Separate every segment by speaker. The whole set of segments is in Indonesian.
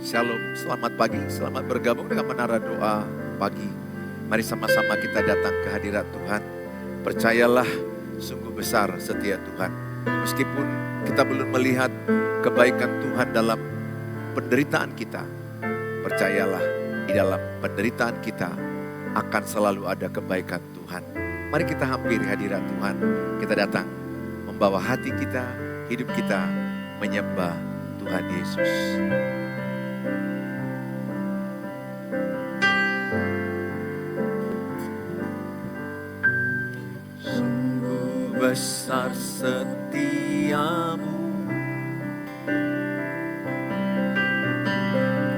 Speaker 1: Shalom, selamat pagi, selamat bergabung dengan Menara Doa Pagi. Mari sama-sama kita datang ke hadirat Tuhan. Percayalah, sungguh besar setia Tuhan. Meskipun kita belum melihat kebaikan Tuhan dalam penderitaan kita, percayalah di dalam penderitaan kita akan selalu ada kebaikan Tuhan. Mari kita hampiri hadirat Tuhan. Kita datang membawa hati kita, hidup kita menyembah Tuhan Yesus. Sungguh besar setiamu,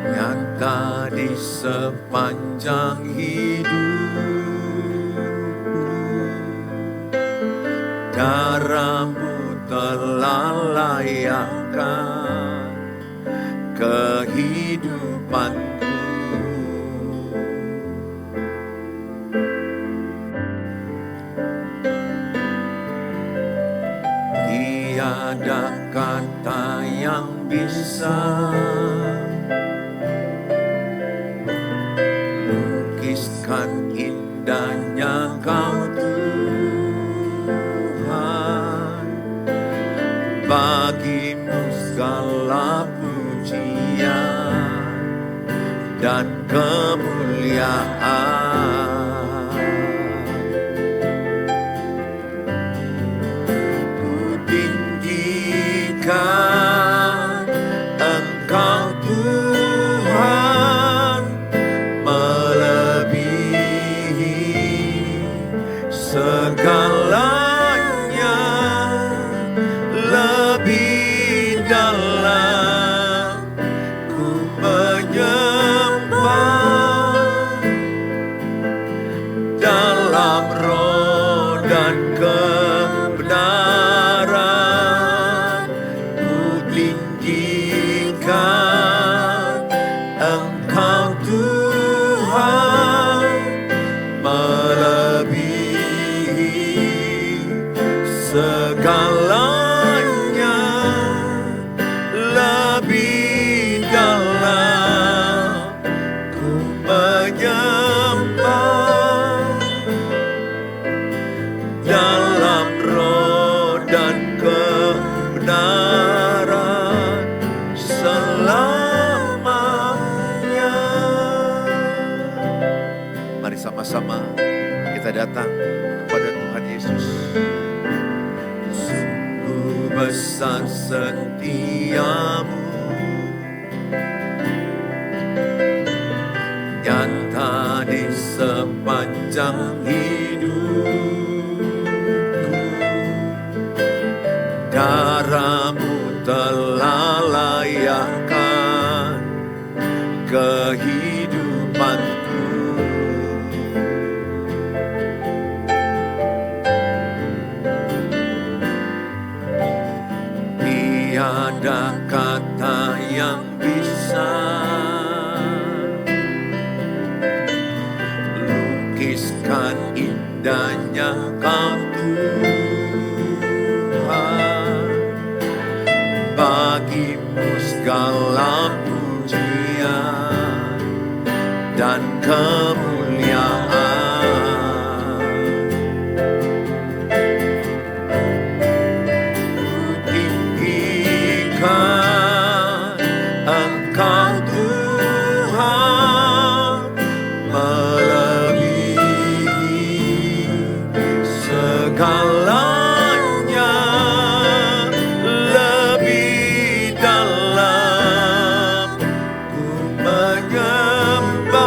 Speaker 1: nyata di sepanjang hidupku. Darahmu telah layakkan kehidupanku. Tiada kata yang bisa lukiskan indahnya Kau Tuhan. Bagimu segala pujian dan kemuliaan. Ku tinggikan Engkau Tuhan, melebihi segalanya, lebih dalam ku menyembah dalam roh dan kebenaran. Ku tinggikan Engkau Tuhan, melebihi segalanya, lebih dalam ku menyembah dalam roh dan kebenaran selamanya. Mari sama-sama kita datang kepada Tuhan Yesus. Sungguh besar setiamu, nyata di sepanjang hidupku. Darahmu telah layakkan kehidupanku. Tiada kata yang bisa lukiskan indahnya Kau Tuhan. Bagimu segala pujian dan kemuliaan. Engkau Tuhan, melebihi segalanya, lebih dalam ku menyembah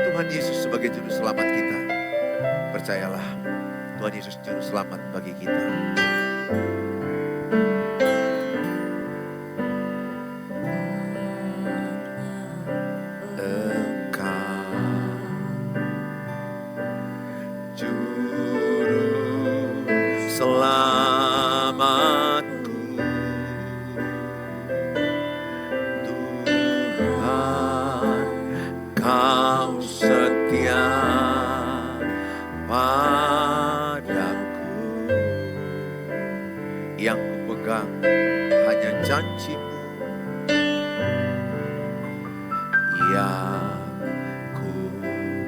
Speaker 1: Tuhan Yesus sebagai juru selamat kita. Percayalah, Tuhan Yesus juru selamat bagi kita.
Speaker 2: Selamatku, Tuhan, Kau setia padaku.
Speaker 1: Yang kupegang hanya janji-Mu,
Speaker 2: yang ku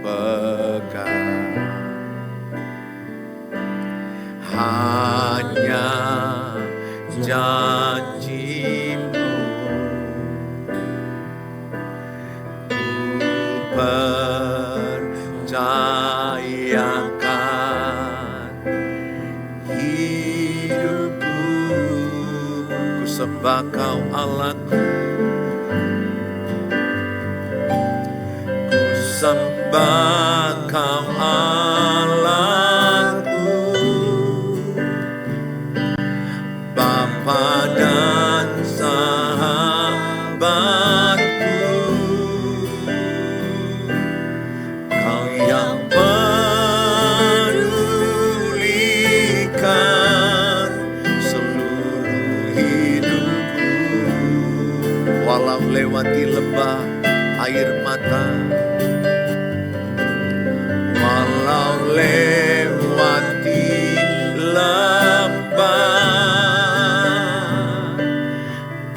Speaker 2: pegang hanya janji-Mu. Ku percayakan hidupku,
Speaker 1: ku sembah Kau Allahku,
Speaker 2: ku sembah Kau Allahku, Bapa dan sahabatku. Kau yang pedulikan seluruh hidupku.
Speaker 1: walau lewati lembah air mata,
Speaker 2: Walau lewati lembah,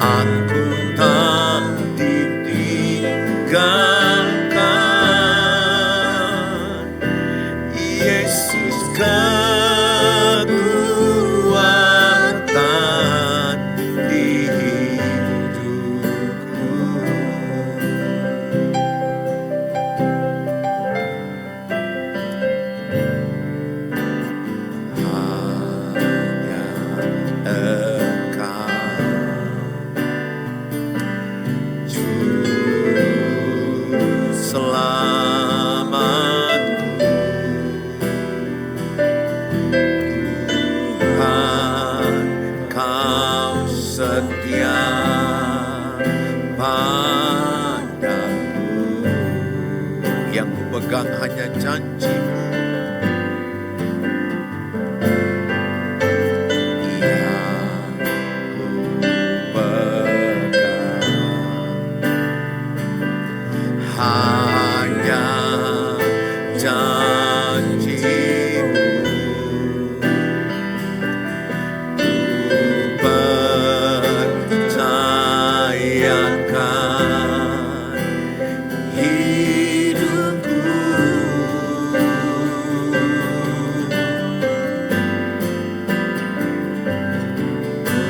Speaker 2: aku tak ditinggalkan. Yesus kekuatan di hidupku. Hanya Engkau, Juru selamatku, Tuhan, Kau setia padaku.
Speaker 1: yang kupegang hanya janji-Mu,
Speaker 2: Yang ku pegang hanya janji-Mu. Ku percayakan hidupku,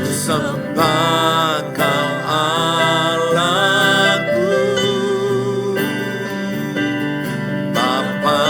Speaker 2: sembah Kau Allahku, Bapa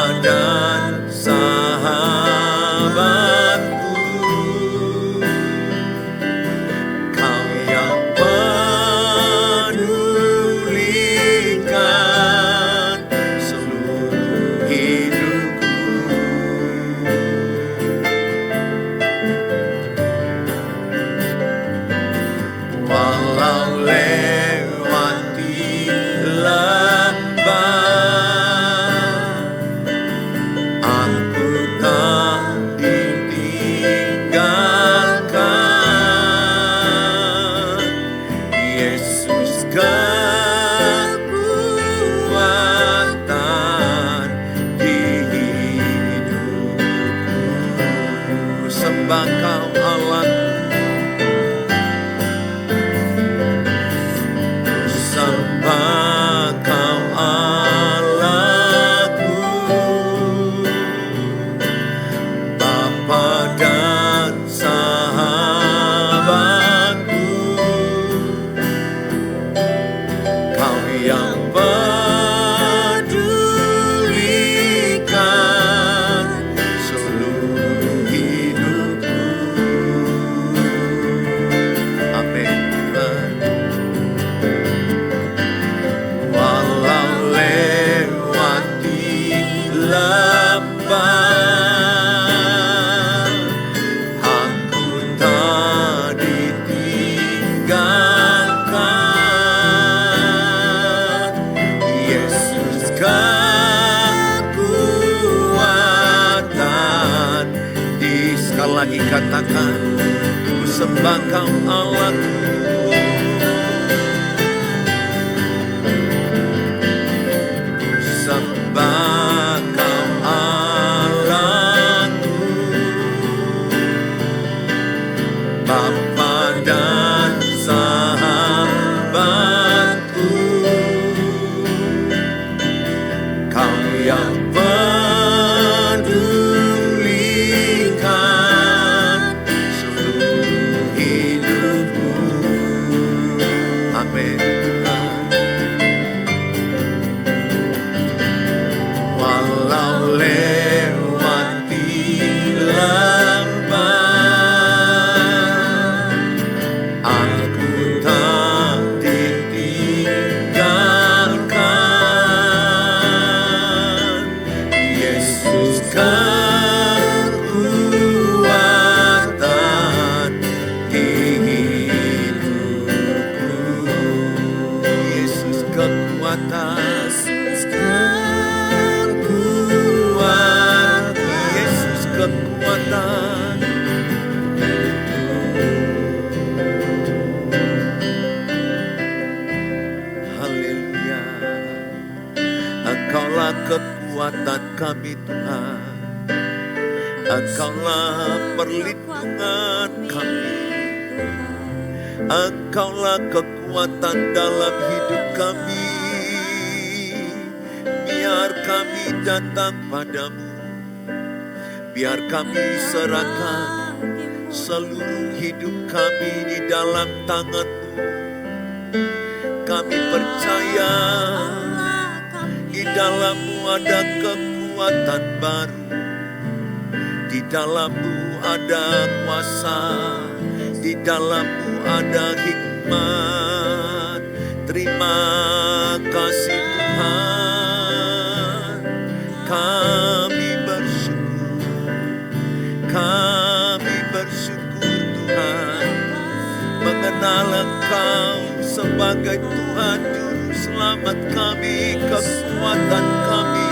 Speaker 1: lagi katakan, ku sembah Kau Allahku. Sembah Kau Allahku, Bapa dan sahabatku, Kau yang pedulikan seluruh hidupku. Amin. Walau lewati lamban, aku tak ditinggalkan. Yesus kekuatan di hidupku. Yesus kekuatan. Yesus kekuatan. Haleluya. Engkaulah kekuatan kami Tuhan. Engkaulah perlindungan kami. Engkaulah kekuatan dalam hidup kami. Biar kami datang padamu. Biar kami serahkan seluruh hidup kami di dalam tangan-Mu. Kami percaya di dalam-Mu ada kekuatan baru. Di dalam-Mu ada kuasa. Di dalam-Mu ada hikmat. Terima kasih Tuhan. Kami bersyukur Tuhan mengenal Engkau sebagai Tuhan Juru Selamat kami, kekuatan kami.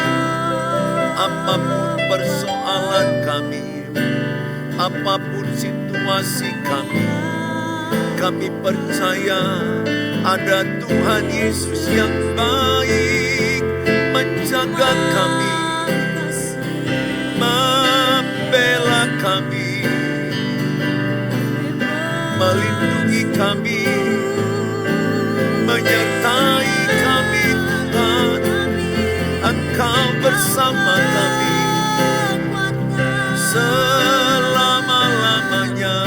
Speaker 1: Apapun persoalan kami, apapun situasi kami percaya ada Tuhan Yesus yang baik menjaga kami, membela kami, melindungi kami, menyertai kami Tuhan. Engkau bersama kami selama-lamanya.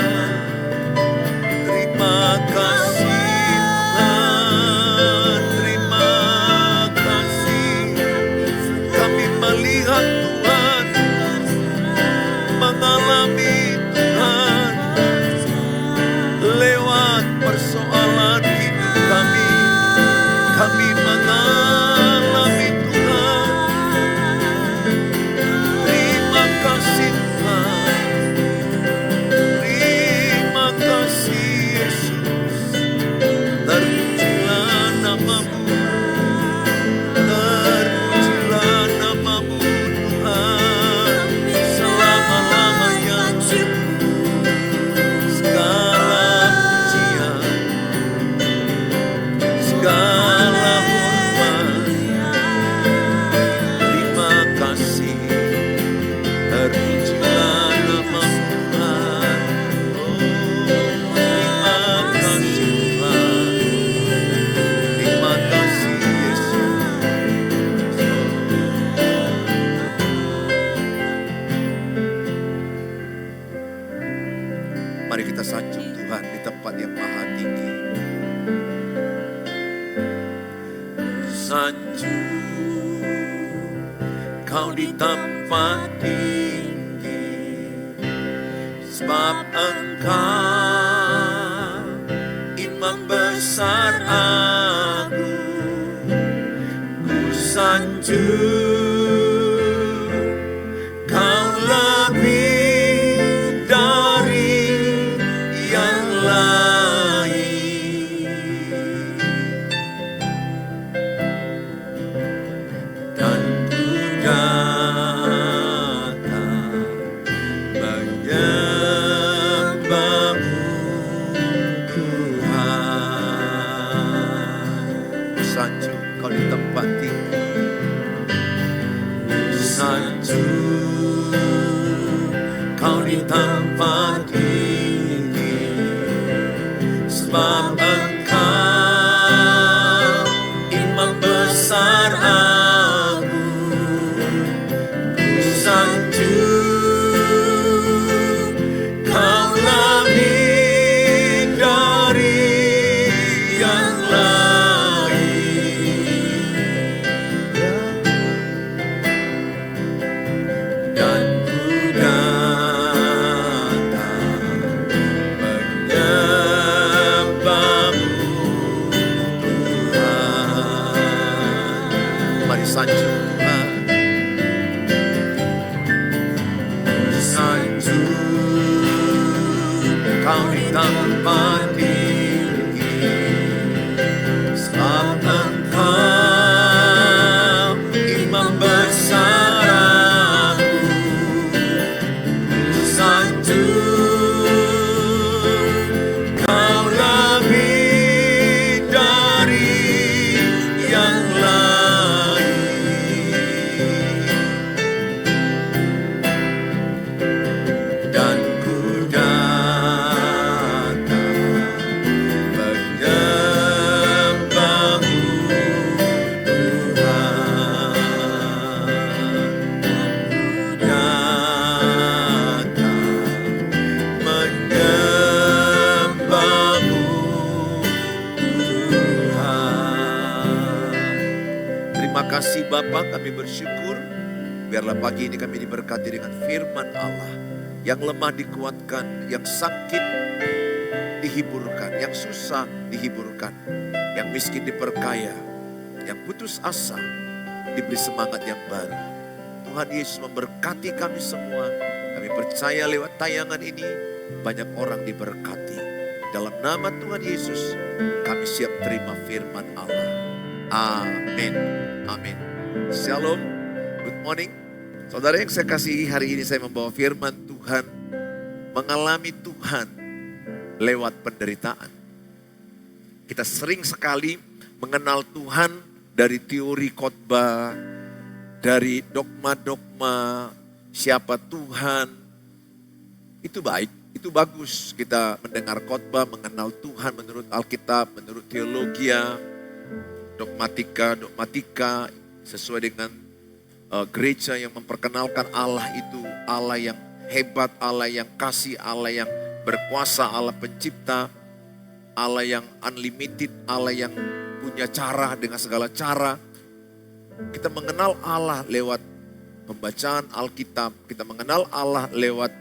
Speaker 1: Terima kasih Tuhan, terima kasih. Kami melihat Tuhan, mengalami Tuhan lewat persoalan hidup kami. Kami mengalami Tuhan. Terima kasih Tuhan. Terima kasih Yesus. Terpujilah nama-Mu. Terpujilah nama-Mu Tuhan selama-lamanya. Segala pujian, segala hormat, terima kasih. Terpujilah nama-Mu Tuhan. Oh, terima kasih Tuhan. Terima kasih Yesus. Mari kita sanjung Tuhan di tempat yang maha tinggi. Sanjung Kau di tempat tinggi, sebab Engkau Imam besar agung. Ku sanjung Kau lebih dari yang lain, dan ku datang menyembah
Speaker 2: salju, kau di tempat ini, sebab engkau imam besar aku, ku salju, kau lebih dari yang lain, dan ku datang menyembahmu Tuhan.
Speaker 1: Mari sanjung Tuhan.
Speaker 2: Salju, kau di tempat tinggi, sebab engkau imam besar aku, ku salju, kau lebih dari yang lain, dan ku datang menyembahmu Tuhan. Ku datang menyembahmu Tuhan.
Speaker 1: Terima kasih Bapa, kami bersyukur. Biarlah pagi ini kami diberkati dengan firman Allah. Yang lemah dikuatkan, yang sakit dihiburkan, yang susah dihiburkan, yang miskin diperkaya, yang putus asa diberi semangat yang baru. Tuhan Yesus memberkati kami semua. Kami percaya lewat tayangan ini banyak orang diberkati. Dalam nama Tuhan Yesus kami siap terima firman Allah. Amin. Amin. Shalom. Good morning. Saudara yang saya kasihi, hari ini saya membawa firman Tuhan. Mengalami Tuhan lewat penderitaan. Kita sering sekali mengenal Tuhan dari teori khotbah, dari dogma-dogma siapa Tuhan. Itu baik, itu bagus. Kita mendengar khotbah, mengenal Tuhan menurut Alkitab, menurut teologia, dogmatika sesuai dengan gereja yang memperkenalkan Allah itu Allah yang hebat, Allah yang kasih, Allah yang berkuasa, Allah pencipta, Allah yang unlimited, Allah yang punya cara dengan segala cara. Kita mengenal Allah lewat pembacaan Alkitab, kita mengenal Allah lewat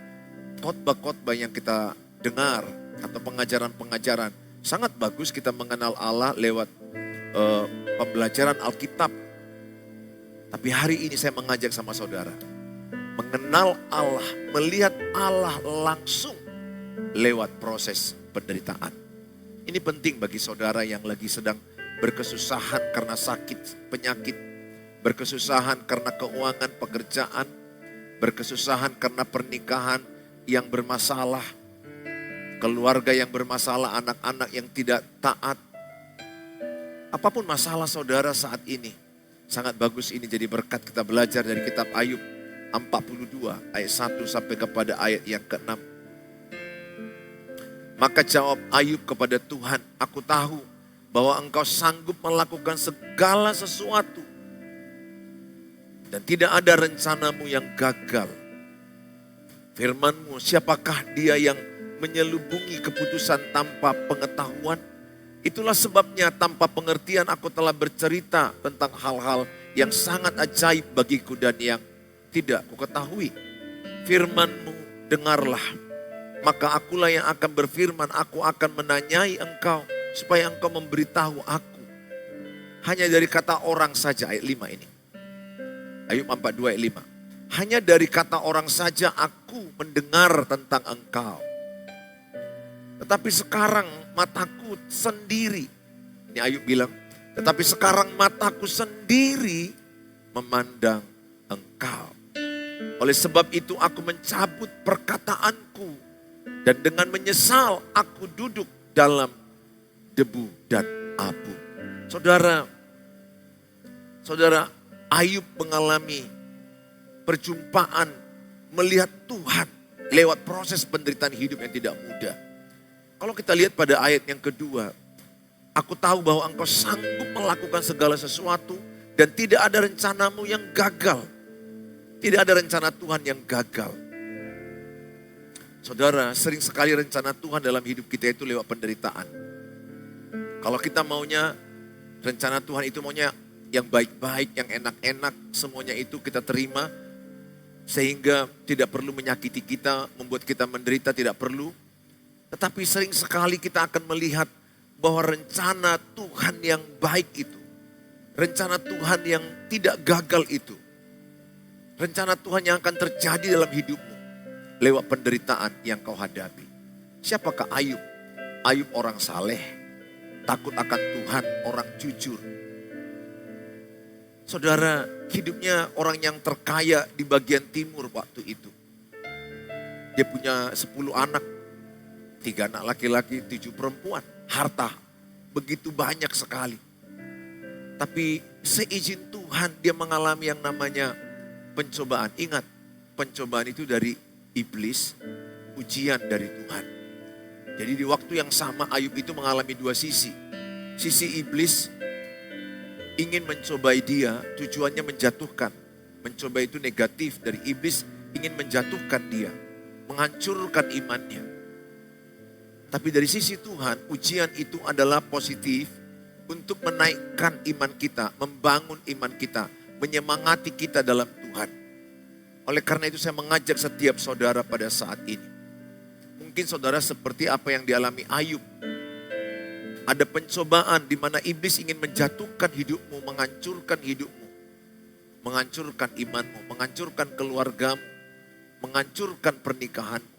Speaker 1: khotbah-khotbah yang kita dengar atau pengajaran-pengajaran. Sangat bagus kita mengenal Allah lewat pembelajaran Alkitab. Tapi hari ini saya mengajak sama saudara, mengenal Allah, melihat Allah langsung lewat proses penderitaan. Ini penting bagi saudara yang lagi sedang berkesusahan karena sakit, penyakit, berkesusahan karena keuangan, pekerjaan, berkesusahan karena pernikahan yang bermasalah, keluarga yang bermasalah, anak-anak yang tidak taat. Apapun masalah saudara saat ini, sangat bagus ini jadi berkat kita belajar dari kitab Ayub 42 ayat 1 sampai kepada ayat yang ke-6. Maka jawab Ayub kepada Tuhan, aku tahu bahwa engkau sanggup melakukan segala sesuatu. Dan tidak ada rencanamu yang gagal. Firman-Mu, siapakah dia yang menyelubungi keputusan tanpa pengetahuan? Itulah sebabnya tanpa pengertian aku telah bercerita tentang hal-hal yang sangat ajaib bagiku dan yang tidak kuketahui. Firman-Mu dengarlah, maka akulah yang akan berfirman, aku akan menanyai engkau supaya engkau memberitahu aku. Hanya dari kata orang saja, ayat 5 ini. Ayub 42 ayat 5. Hanya dari kata orang saja aku mendengar tentang engkau. Tetapi sekarang mataku sendiri, ini Ayub bilang, tetapi sekarang mataku sendiri memandang engkau. Oleh sebab itu aku mencabut perkataanku dan dengan menyesal aku duduk dalam debu dan abu. Saudara Ayub mengalami perjumpaan, melihat Tuhan lewat proses penderitaan hidup yang tidak mudah. Kalau kita lihat pada ayat yang kedua, aku tahu bahwa engkau sanggup melakukan segala sesuatu dan tidak ada rencanamu yang gagal. Tidak ada rencana Tuhan yang gagal. Saudara, sering sekali rencana Tuhan dalam hidup kita itu lewat penderitaan. Kalau kita maunya, rencana Tuhan itu maunya yang baik-baik, yang enak-enak, semuanya itu kita terima. Sehingga tidak perlu menyakiti kita, membuat kita menderita, tidak perlu. Tetapi sering sekali kita akan melihat bahwa rencana Tuhan yang baik itu, rencana Tuhan yang tidak gagal itu, rencana Tuhan yang akan terjadi dalam hidupmu lewat penderitaan yang kau hadapi. Siapakah Ayub? Ayub orang saleh, takut akan Tuhan, orang jujur. Saudara, hidupnya orang yang terkaya di bagian timur waktu itu. Dia punya 10 anak, 3 anak laki-laki, 7 perempuan. Harta begitu banyak sekali. Tapi seizin Tuhan dia mengalami yang namanya pencobaan. Ingat, pencobaan itu dari iblis, ujian dari Tuhan. Jadi di waktu yang sama Ayub itu mengalami 2 sisi. Sisi iblis ingin mencobai dia, tujuannya menjatuhkan. Mencoba itu negatif, dari iblis ingin menjatuhkan dia, menghancurkan imannya. Tapi dari sisi Tuhan, ujian itu adalah positif untuk menaikkan iman kita, membangun iman kita, menyemangati kita dalam Tuhan. Oleh karena itu saya mengajak setiap saudara pada saat ini. Mungkin saudara seperti apa yang dialami Ayub. Ada pencobaan di mana iblis ingin menjatuhkan hidupmu, menghancurkan hidupmu, menghancurkan imanmu, menghancurkan keluargamu, menghancurkan pernikahanmu.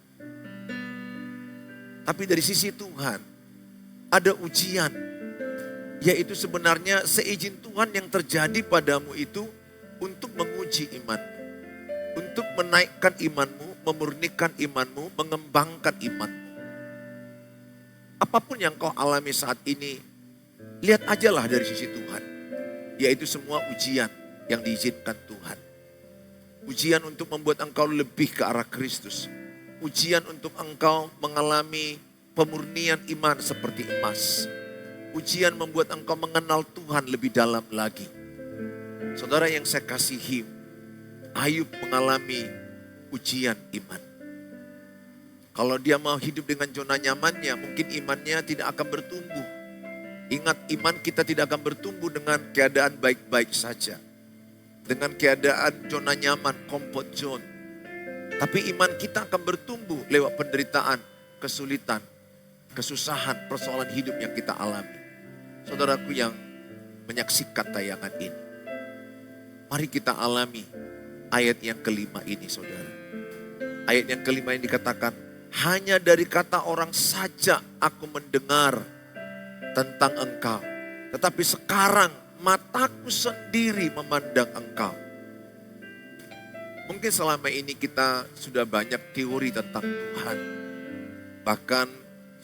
Speaker 1: Tapi dari sisi Tuhan ada ujian, yaitu sebenarnya seizin Tuhan yang terjadi padamu itu untuk menguji imanmu, untuk menaikkan imanmu, memurnikan imanmu, mengembangkan imanmu. Apapun yang kau alami saat ini, lihat ajalah dari sisi Tuhan, yaitu semua ujian yang diizinkan Tuhan. Ujian untuk membuat engkau lebih ke arah Kristus. Ujian untuk engkau mengalami pemurnian iman seperti emas. Ujian membuat engkau mengenal Tuhan lebih dalam lagi. Saudara yang saya kasihi, Ayub mengalami ujian iman. Kalau dia mau hidup dengan zona nyamannya, mungkin imannya tidak akan bertumbuh. Ingat, iman kita tidak akan bertumbuh dengan keadaan baik-baik saja. Dengan keadaan zona nyaman, comfort zone. Tapi iman kita akan bertumbuh lewat penderitaan, kesulitan, kesusahan, persoalan hidup yang kita alami. Saudaraku yang menyaksikan tayangan ini, mari kita alami ayat yang kelima ini, saudara. Ayat yang kelima ini dikatakan, hanya dari kata orang saja aku mendengar tentang engkau. Tetapi sekarang mataku sendiri memandang engkau. Mungkin selama ini kita sudah banyak teori tentang Tuhan. Bahkan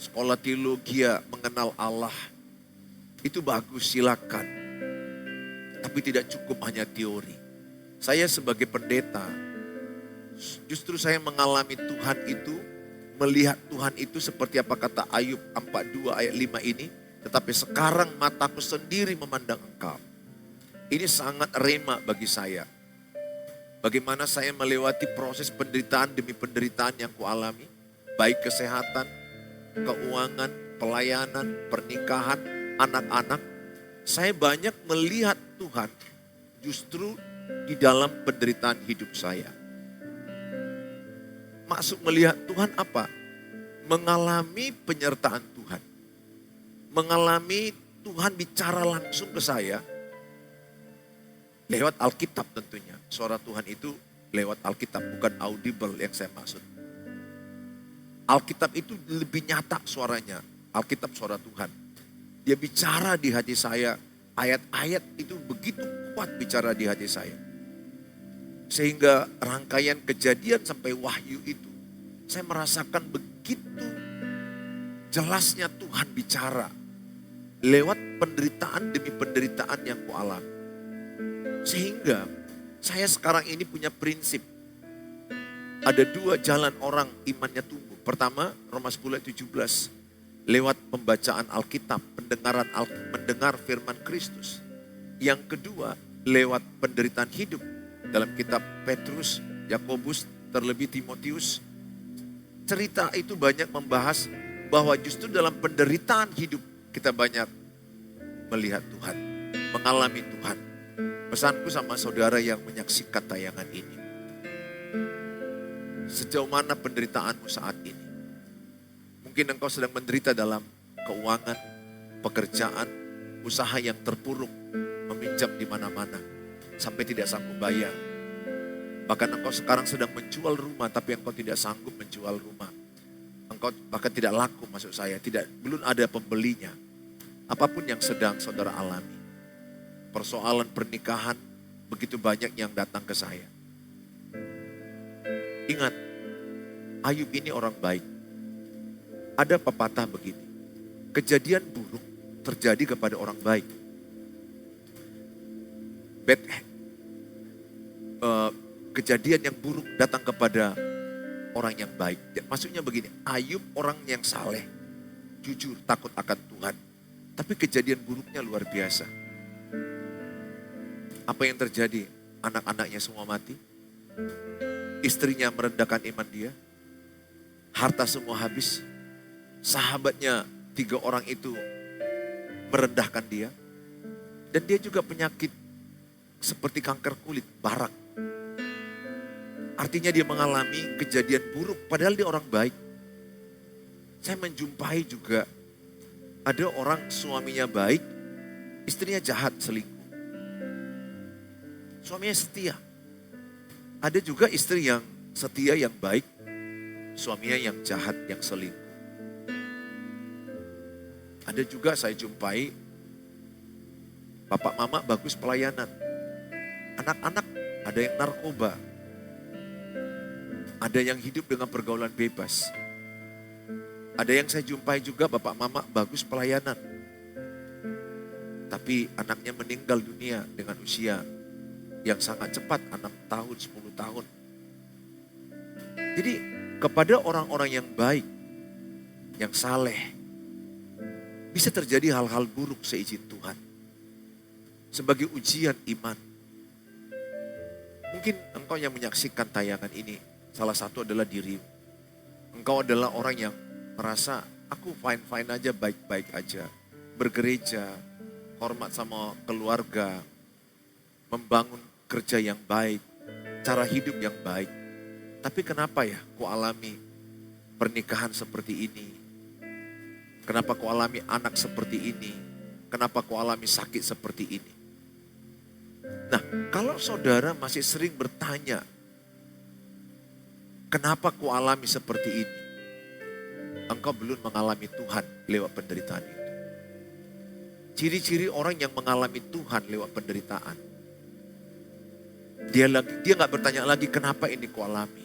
Speaker 1: sekolah teologi mengenal Allah. Itu bagus, silakan. Tapi tidak cukup hanya teori. Saya sebagai pendeta, justru saya mengalami Tuhan itu, melihat Tuhan itu seperti apa kata Ayub 42 ayat 5 ini. Tetapi sekarang mataku sendiri memandang engkau. Ini sangat rema bagi saya. Bagaimana saya melewati proses penderitaan demi penderitaan yang kualami. Baik kesehatan, keuangan, pelayanan, pernikahan, anak-anak. Saya banyak melihat Tuhan justru di dalam penderitaan hidup saya. Maksud melihat Tuhan apa? Mengalami penyertaan Tuhan. Mengalami Tuhan bicara langsung ke saya. Lewat Alkitab tentunya. Suara Tuhan itu lewat Alkitab, bukan audible yang saya maksud. Alkitab itu lebih nyata suaranya. Alkitab suara Tuhan. Dia bicara di hati saya. Ayat-ayat itu begitu kuat bicara di hati saya. Sehingga rangkaian kejadian sampai wahyu itu, saya merasakan begitu jelasnya Tuhan bicara. Lewat penderitaan demi penderitaan yang kualami. Sehingga Saya sekarang ini punya prinsip. Ada 2 jalan orang imannya tumbuh. Pertama, Roma 10 ayat 17. Lewat pembacaan Alkitab, mendengar firman Kristus. Yang kedua, lewat penderitaan hidup. Dalam kitab Petrus, Yakobus, terlebih Timotius. Cerita itu banyak membahas bahwa justru dalam penderitaan hidup kita banyak melihat Tuhan, mengalami Tuhan. Pesanku sama saudara yang menyaksikan tayangan ini. Sejauh mana penderitaanmu saat ini? Mungkin engkau sedang menderita dalam keuangan, pekerjaan, usaha yang terpuruk, meminjam di mana-mana, sampai tidak sanggup bayar. Bahkan engkau sekarang sedang menjual rumah, tapi engkau tidak sanggup menjual rumah. Engkau bahkan tidak laku, maksud saya, belum ada pembelinya. Apapun yang sedang saudara alami. Persoalan pernikahan, begitu banyak yang datang ke saya. Ingat, Ayub ini orang baik. Ada pepatah begini, kejadian buruk terjadi kepada orang baik. Kejadian yang buruk datang kepada orang yang baik. Maksudnya begini, Ayub orang yang saleh, jujur, takut akan Tuhan. Tapi kejadian buruknya luar biasa. Apa yang terjadi? Anak-anaknya semua mati. Istrinya merendahkan iman dia. Harta semua habis. Sahabatnya 3 orang itu merendahkan dia. Dan dia juga penyakit seperti kanker kulit, barak. Artinya dia mengalami kejadian buruk padahal dia orang baik. Saya menjumpai juga ada orang suaminya baik, istrinya jahat, selingkuh. Suaminya setia. Ada juga istri yang setia, yang baik, suaminya yang jahat, yang selingkuh. Ada juga saya jumpai, bapak mama bagus pelayanan. Anak-anak ada yang narkoba. Ada yang hidup dengan pergaulan bebas. Ada yang saya jumpai juga bapak mama bagus pelayanan. Tapi anaknya meninggal dunia dengan usia yang sangat cepat, 6 tahun, 10 tahun. Jadi kepada orang-orang yang baik, yang saleh, bisa terjadi hal-hal buruk seizin Tuhan. Sebagai ujian iman. Mungkin engkau yang menyaksikan tayangan ini, salah satu adalah dirimu. Engkau adalah orang yang merasa, aku fine-fine aja, baik-baik aja. Bergereja, hormat sama keluarga, membangun kerja yang baik, cara hidup yang baik. Tapi kenapa ya ku alami pernikahan seperti ini? Kenapa ku alami anak seperti ini? Kenapa ku alami sakit seperti ini? Nah, kalau saudara masih sering bertanya, kenapa ku alami seperti ini? Engkau belum mengalami Tuhan lewat penderitaan itu. Ciri-ciri orang yang mengalami Tuhan lewat penderitaan. Dia nggak bertanya lagi kenapa ini ku alami.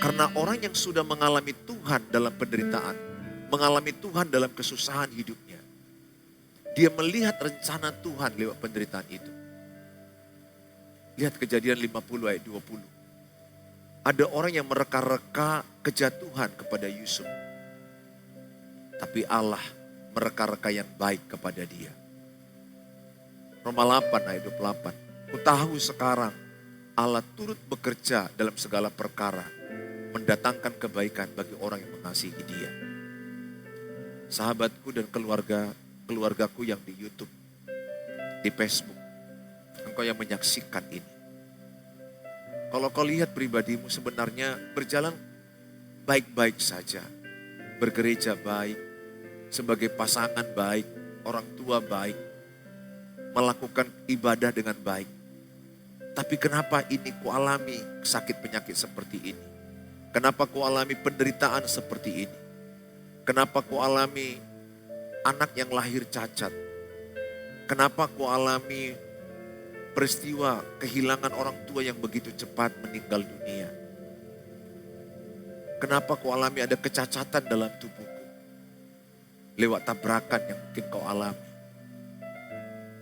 Speaker 1: Karena orang yang sudah mengalami Tuhan dalam penderitaan, mengalami Tuhan dalam kesusahan hidupnya, dia melihat rencana Tuhan lewat penderitaan itu. Lihat Kejadian 50 ayat 20. Ada orang yang mereka-reka kejatuhan kepada Yusuf. Tapi Allah mereka-reka yang baik kepada dia. Roma 8 ayat 28. Ku tahu sekarang Allah turut bekerja dalam segala perkara, mendatangkan kebaikan bagi orang yang mengasihi dia. Sahabatku dan keluargaku yang di YouTube, di Facebook, engkau yang menyaksikan ini. Kalau kau lihat pribadimu sebenarnya berjalan baik-baik saja. Bergereja baik, sebagai pasangan baik, orang tua baik, melakukan ibadah dengan baik. Tapi kenapa ini ku alami sakit penyakit seperti ini? Kenapa ku alami penderitaan seperti ini? Kenapa ku alami anak yang lahir cacat? Kenapa ku alami peristiwa kehilangan orang tua yang begitu cepat meninggal dunia? Kenapa ku alami ada kecacatan dalam tubuhku? Lewat tabrakan yang mungkin kau alami.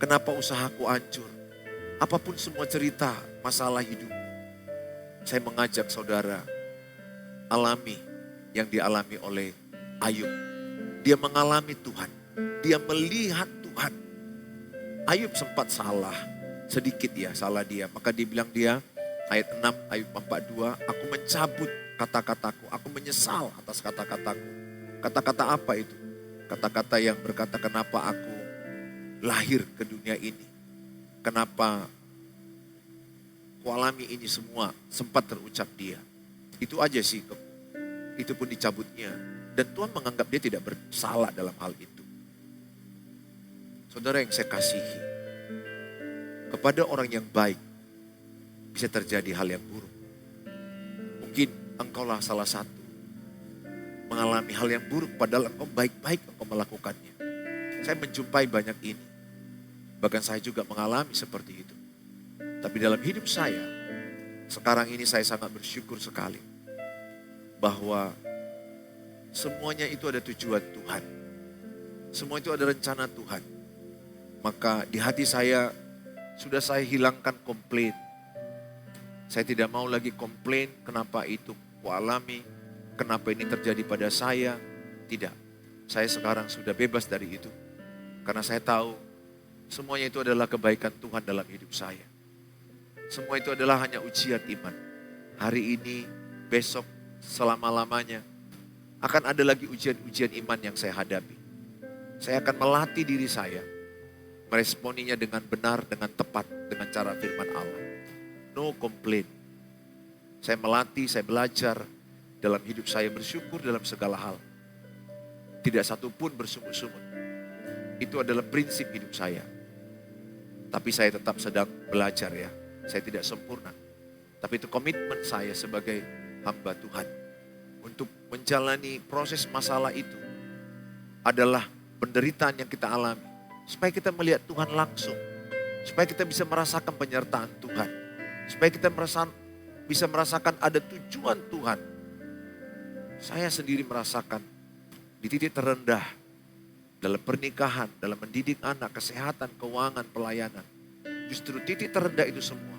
Speaker 1: Kenapa usahaku hancur? Apapun semua cerita masalah hidup, saya mengajak saudara alami yang dialami oleh Ayub. Dia mengalami Tuhan, dia melihat Tuhan. Ayub sempat salah, sedikit ya salah dia. Maka dibilang dia, ayat 6, Ayub 42, aku mencabut kata-kataku, aku menyesal atas kata-kataku. Kata-kata apa itu? Kata-kata yang berkata, kenapa aku lahir ke dunia ini? Kenapa kualami ini semua? Sempat terucap dia. Itu aja sih, itu pun dicabutnya. Dan Tuhan menganggap dia tidak bersalah dalam hal itu. Saudara yang saya kasihi, kepada orang yang baik bisa terjadi hal yang buruk. Mungkin engkaulah salah satu mengalami hal yang buruk padahal engkau baik-baik engkau melakukannya. Saya menjumpai banyak ini. Bahkan saya juga mengalami seperti itu. Tapi dalam hidup saya, sekarang ini saya sangat bersyukur sekali bahwa semuanya itu ada tujuan Tuhan. Semua itu ada rencana Tuhan. Maka di hati saya sudah saya hilangkan komplain. Saya tidak mau lagi komplain kenapa itu kualami, kenapa ini terjadi pada saya. Tidak, saya sekarang sudah bebas dari itu. Karena saya tahu semuanya itu adalah kebaikan Tuhan dalam hidup saya. Semua itu adalah hanya ujian iman. Hari ini, besok, selama-lamanya akan ada lagi ujian-ujian iman yang saya hadapi. Saya akan melatih diri saya meresponinya dengan benar, dengan tepat, dengan cara firman Allah. No complain. Saya melatih, saya belajar dalam hidup saya bersyukur dalam segala hal. Tidak satu pun bersungut-sungut. Itu adalah prinsip hidup saya. Tapi saya tetap sedang belajar ya. Saya tidak sempurna. Tapi itu komitmen saya sebagai hamba Tuhan. Untuk menjalani proses masalah itu adalah penderitaan yang kita alami. Supaya kita melihat Tuhan langsung. Supaya kita bisa merasakan penyertaan Tuhan. Supaya kita bisa merasakan ada tujuan Tuhan. Saya sendiri merasakan di titik terendah. Dalam pernikahan, dalam mendidik anak, kesehatan, keuangan, pelayanan. Justru titik terendah itu semua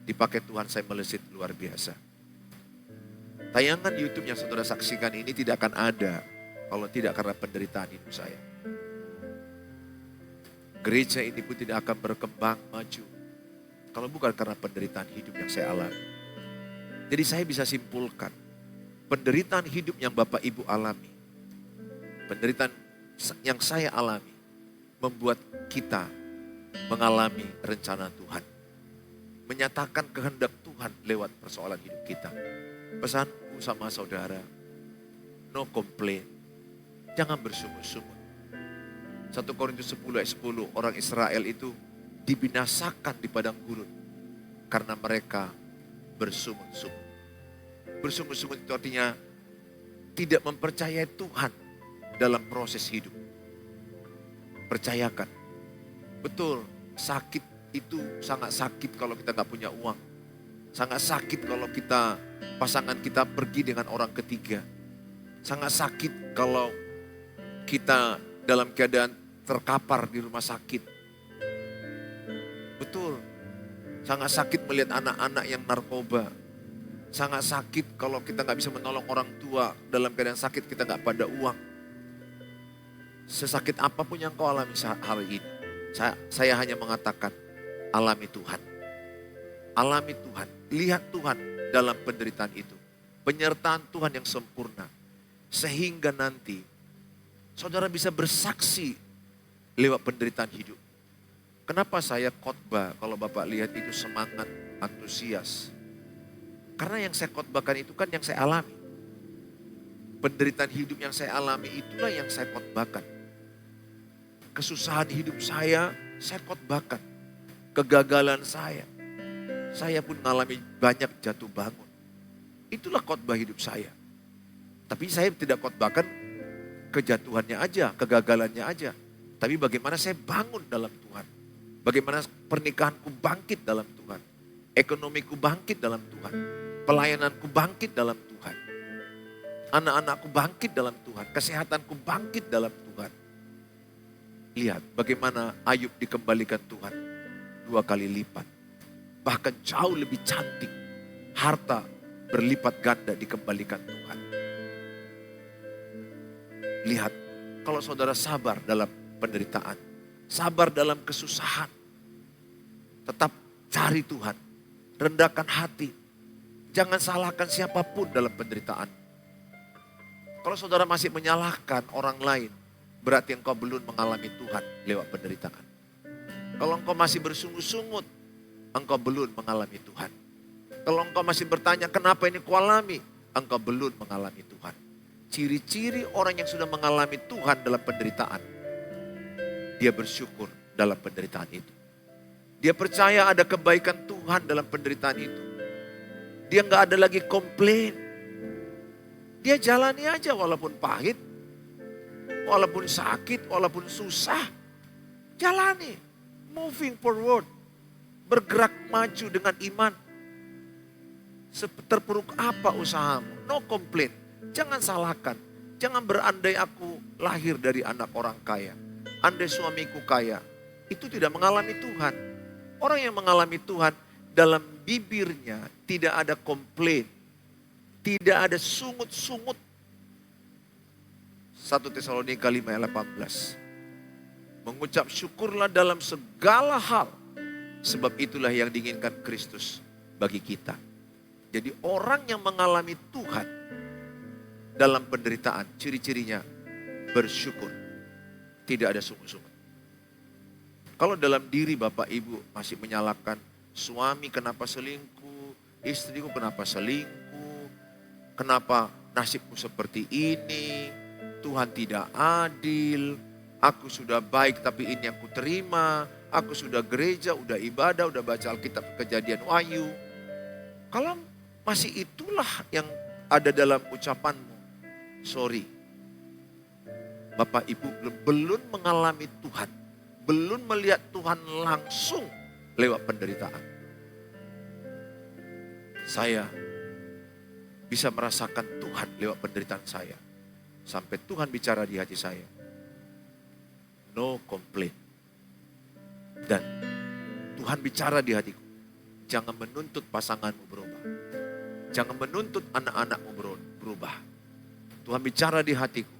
Speaker 1: dipakai Tuhan saya melesit luar biasa. Tayangan YouTube yang saudara saksikan ini tidak akan ada kalau tidak karena penderitaan hidup saya. Gereja ini pun tidak akan berkembang maju kalau bukan karena penderitaan hidup yang saya alami. Jadi saya bisa simpulkan, penderitaan hidup yang Bapak Ibu alami, penderitaan yang saya alami, membuat kita mengalami rencana Tuhan. Menyatakan kehendak Tuhan lewat persoalan hidup kita. Pesanku sama saudara, no complain. Jangan bersungut-sungut. 1 Korintus 10 ayat 10, orang Israel itu dibinasakan di padang gurun karena mereka bersungut-sungut. Bersungut-sungut itu artinya tidak mempercayai Tuhan dalam proses hidup. Percayakan. Betul, sakit itu sangat sakit kalau kita gak punya uang. Sangat sakit kalau pasangan kita pergi dengan orang ketiga. Sangat sakit kalau kita dalam keadaan terkapar di rumah sakit. Betul, sangat sakit melihat anak-anak yang narkoba. Sangat sakit kalau kita gak bisa menolong orang tua dalam keadaan sakit, kita gak pada uang. Sesakit apapun yang kau alami hari ini, saya hanya mengatakan, alami Tuhan. Alami Tuhan, lihat Tuhan dalam penderitaan itu. Penyertaan Tuhan yang sempurna. Sehingga nanti, saudara bisa bersaksi lewat penderitaan hidup. Kenapa saya khotbah kalau Bapak lihat itu semangat, antusias. Karena yang saya khotbahkan itu kan yang saya alami. Penderitaan hidup yang saya alami itulah yang saya khotbahkan. Kesusahan hidup saya khotbahkan. Kegagalan saya pun mengalami banyak jatuh bangun. Itulah khotbah hidup saya. Tapi saya tidak khotbahkan kejatuhannya aja, kegagalannya aja. Tapi bagaimana saya bangun dalam Tuhan. Bagaimana pernikahanku bangkit dalam Tuhan. Ekonomiku bangkit dalam Tuhan. Pelayananku bangkit dalam Tuhan. Anak-anakku bangkit dalam Tuhan. Kesehatanku bangkit dalam Tuhan. Lihat bagaimana Ayub dikembalikan Tuhan. 2 kali lipat. Bahkan jauh lebih cantik. Harta berlipat ganda dikembalikan Tuhan. Lihat, kalau saudara sabar dalam penderitaan, sabar dalam kesusahan, tetap cari Tuhan, rendahkan hati. Jangan salahkan siapapun dalam penderitaan. Kalau saudara masih menyalahkan orang lain, berarti engkau belum mengalami Tuhan lewat penderitaan. Kalau engkau masih bersungut-sungut, engkau belum mengalami Tuhan. Kalau engkau masih bertanya, kenapa ini kualami? Engkau belum mengalami Tuhan. Ciri-ciri orang yang sudah mengalami Tuhan dalam penderitaan, dia bersyukur dalam penderitaan itu. Dia percaya ada kebaikan Tuhan dalam penderitaan itu. Dia nggak ada lagi komplain. Dia jalani aja walaupun pahit, walaupun sakit, walaupun susah. Jalani, moving forward, bergerak maju dengan iman. Terpuruk apa usahamu? No complain. Jangan salahkan. Jangan berandai aku lahir dari anak orang kaya. Andai suamiku kaya. Itu tidak mengalami Tuhan. Orang yang mengalami Tuhan dalam bibirnya tidak ada komplain. Tidak ada sungut-sungut. 1 Tesalonika 5 ayat 18. Mengucap syukurlah dalam segala hal. Sebab itulah yang diinginkan Kristus bagi kita. Jadi orang yang mengalami Tuhan dalam penderitaan, ciri-cirinya bersyukur. Tidak ada sungut-sungut. Kalau dalam diri Bapak Ibu masih menyalahkan suami kenapa selingkuh, istriku kenapa selingkuh, kenapa nasibku seperti ini, Tuhan tidak adil, aku sudah baik tapi ini yang kuterima, aku sudah gereja, udah ibadah, udah baca Alkitab Kejadian Wahyu. Kalau masih itulah yang ada dalam ucapanmu, sorry. Bapak Ibu belum mengalami Tuhan, belum melihat Tuhan langsung lewat penderitaan. Saya bisa merasakan Tuhan lewat penderitaan saya. Sampai Tuhan bicara di hati saya. No complaint. Dan Tuhan bicara di hatiku. Jangan menuntut pasanganmu berubah. Jangan menuntut anak-anakmu berubah. Tuhan bicara di hatiku.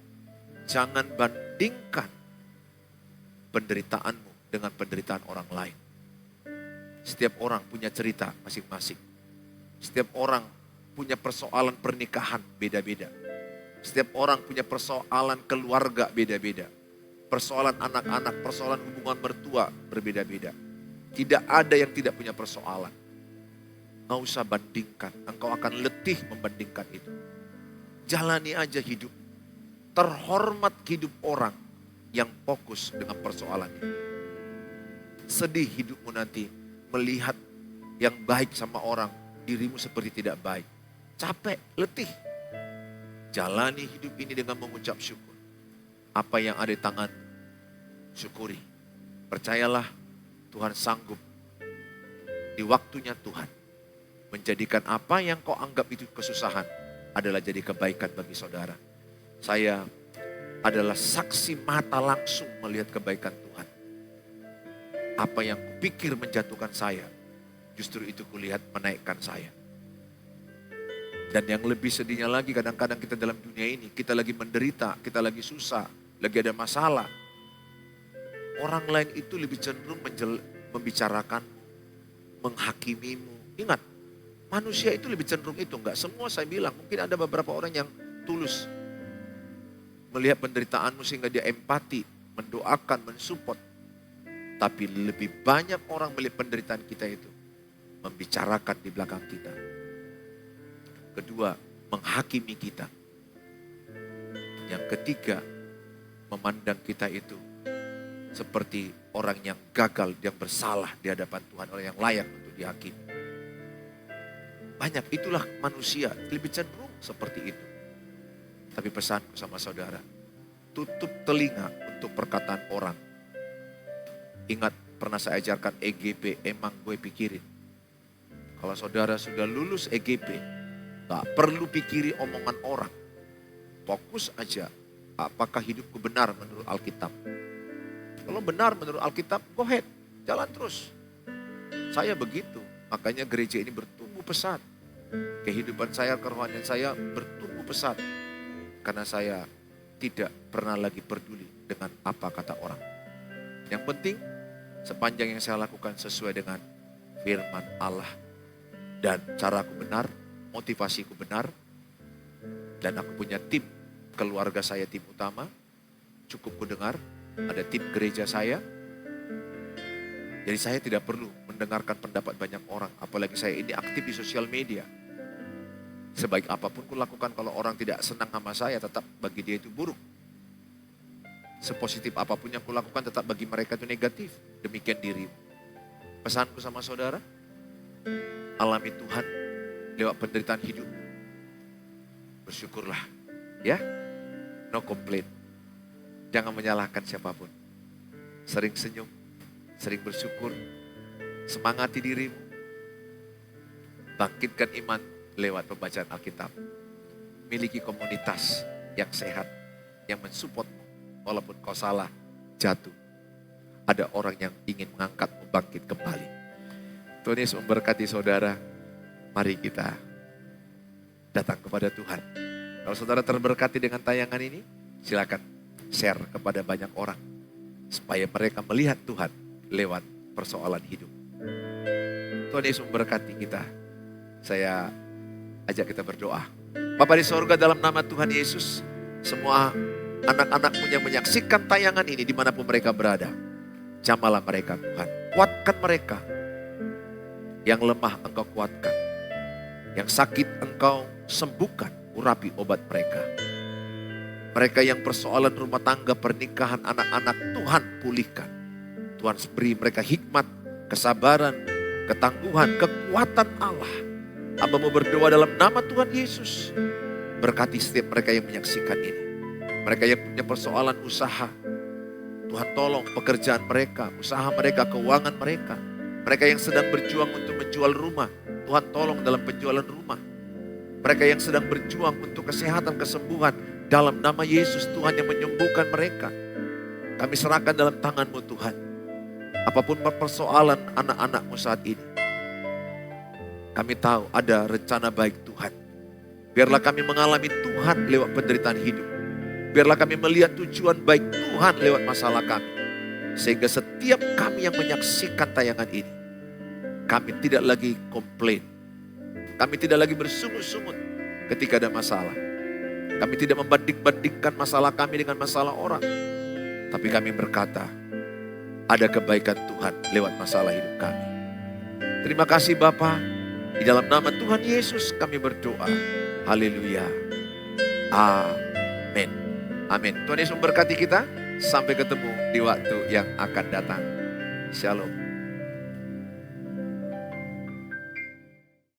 Speaker 1: Jangan bandingkan penderitaanmu dengan penderitaan orang lain. Setiap orang punya cerita masing-masing. Setiap orang punya persoalan pernikahan beda-beda. Setiap orang punya persoalan keluarga beda-beda. Persoalan anak-anak, persoalan hubungan mertua berbeda-beda. Tidak ada yang tidak punya persoalan. Nggak usah bandingkan, engkau akan letih membandingkan itu. Jalani aja hidup. Terhormat hidup orang yang fokus dengan persoalannya. Sedih hidupmu nanti melihat yang baik sama orang, dirimu seperti tidak baik. Capek, letih. Jalani hidup ini dengan mengucap syukur. Apa yang ada di tangan, syukuri. Percayalah Tuhan sanggup di waktunya Tuhan menjadikan apa yang kau anggap itu kesusahan adalah jadi kebaikan bagi saudara. Saya adalah saksi mata langsung melihat kebaikan Tuhan. Apa yang kupikir menjatuhkan saya, justru itu kulihat menaikkan saya. Dan yang lebih sedihnya lagi, kadang-kadang kita dalam dunia ini, kita lagi menderita, kita lagi susah, lagi ada masalah. Orang lain itu lebih cenderung membicarakan, menghakimimu. Ingat, manusia itu lebih cenderung itu. Enggak semua saya bilang, mungkin ada beberapa orang yang tulus melihat penderitaanmu sehingga dia empati, mendoakan, mensupport. Tapi lebih banyak orang melihat penderitaan kita itu membicarakan di belakang kita. Kedua, menghakimi kita. Yang ketiga, memandang kita itu seperti orang yang gagal, yang bersalah di hadapan Tuhan, orang yang layak untuk dihakimi. Banyak, itulah manusia, lebih cenderung seperti itu. Tapi pesanku sama saudara, tutup telinga untuk perkataan orang. Ingat, pernah saya ajarkan EGP, emang gue pikirin. Kalau saudara sudah lulus EGP, gak perlu pikiri omongan orang. Fokus aja, apakah hidupku benar menurut Alkitab. Kalau benar menurut Alkitab, go ahead, jalan terus. Saya begitu. Makanya gereja ini bertumbuh pesat. Kehidupan saya, kerohanian saya bertumbuh pesat. Karena saya tidak pernah lagi peduli dengan apa kata orang. Yang penting, sepanjang yang saya lakukan sesuai dengan firman Allah. Dan caraku benar, motivasiku benar. Dan aku punya tim, keluarga saya tim utama. Cukup ku dengar, ada tim gereja saya. Jadi saya tidak perlu mendengarkan pendapat banyak orang. Apalagi saya ini aktif di sosial media. Sebaik apapun ku lakukan, kalau orang tidak senang sama saya, tetap bagi dia itu buruk. Sepositif apapun yang kulakukan tetap bagi mereka itu negatif. Demikian dirimu. Pesanku sama saudara, alami Tuhan lewat penderitaan hidup. Bersyukurlah. Ya, no complaint. Jangan menyalahkan siapapun. Sering senyum, sering bersyukur. Semangati dirimu. Bangkitkan iman lewat pembacaan Alkitab. Miliki komunitas yang sehat, yang mensupportmu. Walaupun kau salah, jatuh. Ada orang yang ingin mengangkatmu bangkit kembali. Tuhan Yesus memberkati saudara. Mari kita datang kepada Tuhan. Kalau saudara terberkati dengan tayangan ini, silakan share kepada banyak orang. Supaya mereka melihat Tuhan lewat persoalan hidup. Tuhan Yesus memberkati kita. Saya ajak kita berdoa. Bapa di sorga, dalam nama Tuhan Yesus, semua anak-anakmu yang menyaksikan tayangan ini dimanapun mereka berada, jamalah mereka Tuhan. Kuatkan mereka. Yang lemah Engkau kuatkan. Yang sakit Engkau sembuhkan. Urapi obat mereka. Mereka yang persoalan rumah tangga, pernikahan, anak-anak, Tuhan pulihkan. Tuhan beri mereka hikmat, kesabaran, ketangguhan, kekuatan Allah. Hamba mau berdoa dalam nama Tuhan Yesus. Berkati setiap mereka yang menyaksikan ini. Mereka yang punya persoalan usaha, Tuhan tolong pekerjaan mereka, usaha mereka, keuangan mereka. Mereka yang sedang berjuang untuk menjual rumah, Tuhan tolong dalam penjualan rumah. Mereka yang sedang berjuang untuk kesehatan, kesembuhan, dalam nama Yesus Tuhan yang menyembuhkan mereka. Kami serahkan dalam tangan-Mu Tuhan. Apapun persoalan anak-anak-Mu saat ini, kami tahu ada rencana baik Tuhan. Biarlah kami mengalami Tuhan lewat penderitaan hidup. Biarlah kami melihat tujuan baik Tuhan lewat masalah kami. Sehingga setiap kami yang menyaksikan tayangan ini, kami tidak lagi komplain. Kami tidak lagi bersungut-sungut ketika ada masalah. Kami tidak membanding-bandingkan masalah kami dengan masalah orang. Tapi kami berkata, ada kebaikan Tuhan lewat masalah hidup kami. Terima kasih Bapa. Di dalam nama Tuhan Yesus kami berdoa. Haleluya. Amin. Amin. Tuhan Yesus memberkati kita. Sampai ketemu di waktu yang akan datang. Shalom.